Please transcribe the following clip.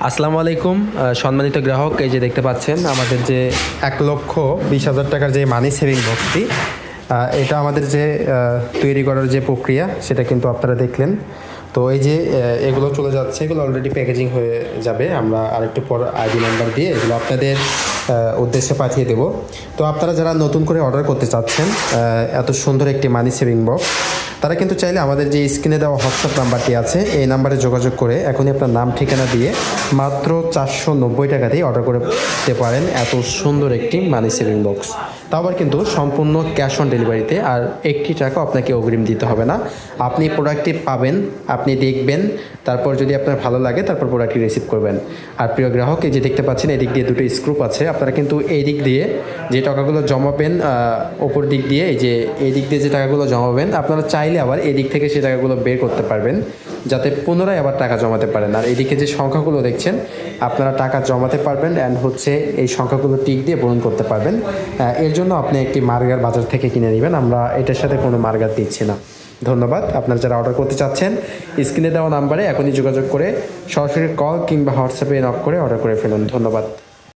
আসসালামু আলাইকুম সম্মানিত গ্রাহক, এই যে দেখতে পাচ্ছেন আমাদের যে 1,20,000 টাকার যে মানি সেভিং বক্সটি, এটা আমাদের যে তৈরি করার যে প্রক্রিয়া সেটা কিন্তু আপনারা দেখলেন। তো এই যে এগুলো চলে যাচ্ছে, এগুলো অলরেডি প্যাকেজিং হয়ে যাবে। আমরা আরেকটু পর আইডি নাম্বার দিয়ে এগুলো আপনাদের উদ্দেশ্যে পাঠিয়ে দেব। তো আপনারা যারা নতুন করে অর্ডার করতে চাচ্ছেন এত সুন্দর একটি মানি সেভিং বক্স, তারা কিন্তু চাইলে আমাদের যে স্ক্রিনে দেওয়া হোয়াটসঅ্যাপ নাম্বারটি আছে এই নাম্বারে যোগাযোগ করে এখনই আপনার নাম ঠিকানা দিয়ে মাত্র 490 টাকাতেই অর্ডার করতে পারেন এত সুন্দর একটি মানি সেভিং বক্স। তাও আবার কিন্তু সম্পূর্ণ ক্যাশ অন ডেলিভারিতে, আর 1 টাকাও আপনাকে অগ্রিম দিতে হবে না। আপনি প্রোডাক্টটি পাবেন, আপনি দেখবেন, তারপর যদি আপনার ভালো লাগে তারপর প্রোডাক্টটি রিসিভ করবেন। আর প্রিয় গ্রাহক, এই যে দেখতে পাচ্ছেন এদিক দিয়ে দুটো স্ক্রুপ আছে। আপনারা কিন্তু এই দিক দিয়ে যে টাকাগুলো জমাবেন, ওপর দিক দিয়ে এই দিক দিয়ে যে টাকাগুলো জমাবেন, আপনারা চাইলে আবার এদিক থেকে সেই টাকাগুলো বের করতে পারবেন, যাতে পুনরায় আবার টাকা জমাতে পারেন। আর এদিকে যে সংখ্যাগুলো দেখছেন, আপনারা টাকা জমাতে পারবেন অ্যান্ড এই সংখ্যাগুলো টিক দিয়ে পূরণ করতে পারবেন। এর জন্য আপনি একটি মার্গার বাজার থেকে কিনে নেবেন, আমরা এটার সাথে কোনো মার্গার দিচ্ছি না। ধন্যবাদ। আপনারা যারা অর্ডার করতে চাচ্ছেন স্ক্রিনে দেওয়া নাম্বারে এখনই যোগাযোগ করে সরাসরি কল কিংবা হোয়াটসঅ্যাপে নক করে অর্ডার করে ফেলুন। ধন্যবাদ।